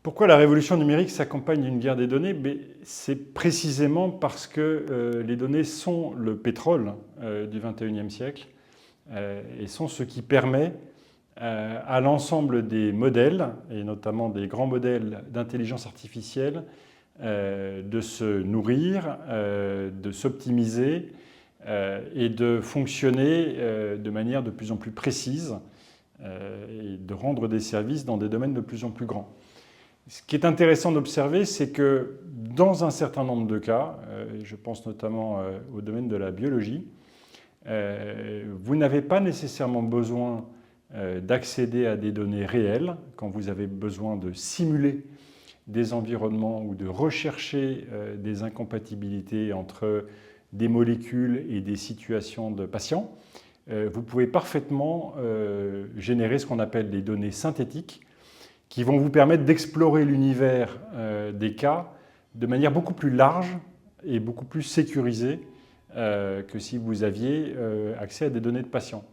Pourquoi la révolution numérique s'accompagne d'une guerre des données? C'est précisément parce que les données sont le pétrole du XXIe siècle et sont ce qui permet à l'ensemble des modèles, et notamment des grands modèles d'intelligence artificielle, de se nourrir, de s'optimiser et de fonctionner de manière de plus en plus précise et de rendre des services dans des domaines de plus en plus grands. Ce qui est intéressant d'observer, c'est que dans un certain nombre de cas, je pense notamment au domaine de la biologie, vous n'avez pas nécessairement besoin d'accéder à des données réelles quand vous avez besoin de simuler des environnements ou de rechercher des incompatibilités entre des molécules et des situations de patients. Vous pouvez parfaitement générer ce qu'on appelle des données synthétiques qui vont vous permettre d'explorer l'univers des cas de manière beaucoup plus large et beaucoup plus sécurisée que si vous aviez accès à des données de patients.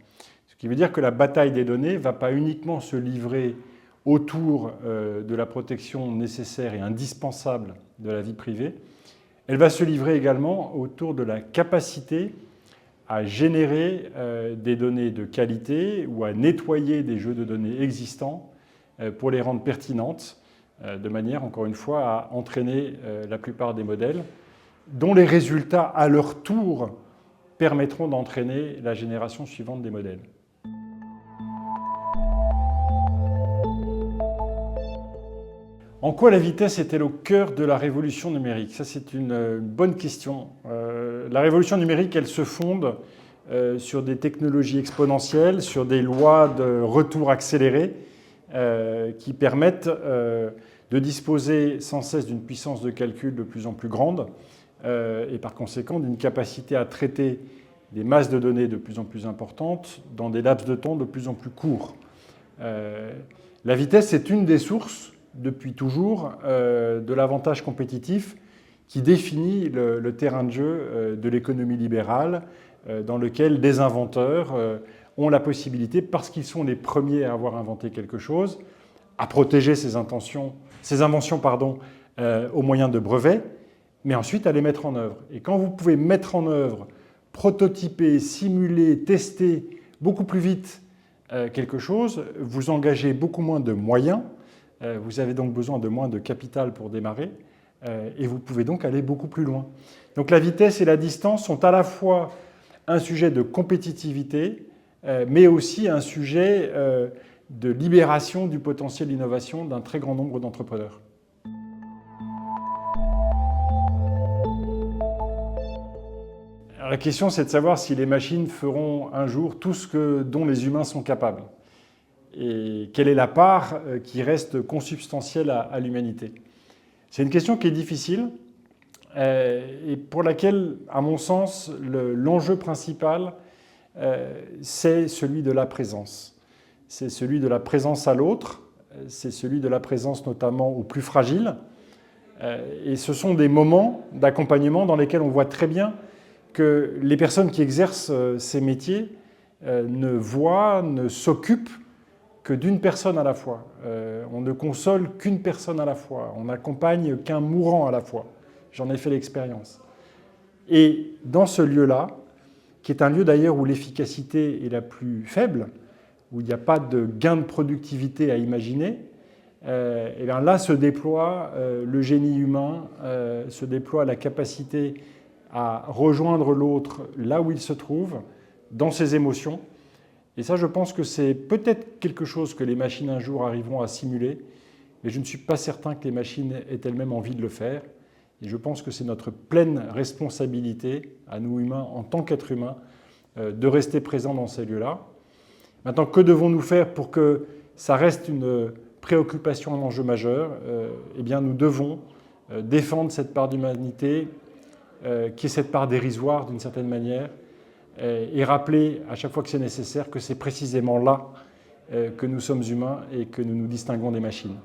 Ce qui veut dire que la bataille des données ne va pas uniquement se livrer autour de la protection nécessaire et indispensable de la vie privée, elle va se livrer également autour de la capacité à générer des données de qualité ou à nettoyer des jeux de données existants pour les rendre pertinentes, de manière, encore une fois, à entraîner la plupart des modèles, dont les résultats, à leur tour, permettront d'entraîner la génération suivante des modèles. En quoi la vitesse est-elle au cœur de la révolution numérique? Ça, c'est une bonne question. La révolution numérique, elle se fonde sur des technologies exponentielles, sur des lois de retour accéléré, qui permettent de disposer sans cesse d'une puissance de calcul de plus en plus grande et par conséquent d'une capacité à traiter des masses de données de plus en plus importantes dans des laps de temps de plus en plus courts. La vitesse est une des sources, depuis toujours, de l'avantage compétitif qui définit le terrain de jeu de l'économie libérale dans lequel des inventeurs ont la possibilité, parce qu'ils sont les premiers à avoir inventé quelque chose, à protéger ces inventions au moyen de brevets, mais ensuite à les mettre en œuvre. Et quand vous pouvez mettre en œuvre, prototyper, simuler, tester beaucoup plus vite quelque chose, vous engagez beaucoup moins de moyens, vous avez donc besoin de moins de capital pour démarrer, et vous pouvez donc aller beaucoup plus loin. Donc la vitesse et la distance sont à la fois un sujet de compétitivité, mais aussi un sujet de libération du potentiel d'innovation d'un très grand nombre d'entrepreneurs. La question, c'est de savoir si les machines feront un jour tout ce dont les humains sont capables. Et quelle est la part qui reste consubstantielle à l'humanité? C'est une question qui est difficile et pour laquelle, à mon sens, l'enjeu principal, c'est celui de la présence. C'est celui de la présence à l'autre, c'est celui de la présence notamment aux plus fragiles. Et ce sont des moments d'accompagnement dans lesquels on voit très bien que les personnes qui exercent ces métiers ne s'occupent que d'une personne à la fois. On ne console qu'une personne à la fois. On n'accompagne qu'un mourant à la fois. J'en ai fait l'expérience. Et dans ce lieu-là, qui est un lieu d'ailleurs où l'efficacité est la plus faible, où il n'y a pas de gain de productivité à imaginer, et bien là se déploie le génie humain, se déploie la capacité à rejoindre l'autre là où il se trouve, dans ses émotions. Et ça, je pense que c'est peut-être quelque chose que les machines un jour arriveront à simuler, mais je ne suis pas certain que les machines aient elles-mêmes envie de le faire. Et je pense que c'est notre pleine responsabilité, à nous humains, en tant qu'êtres humains, de rester présents dans ces lieux-là. Maintenant, que devons-nous faire pour que ça reste une préoccupation, un enjeu majeur? Eh bien, nous devons défendre cette part d'humanité, qui est cette part dérisoire d'une certaine manière, et rappeler à chaque fois que c'est nécessaire que c'est précisément là que nous sommes humains et que nous nous distinguons des machines.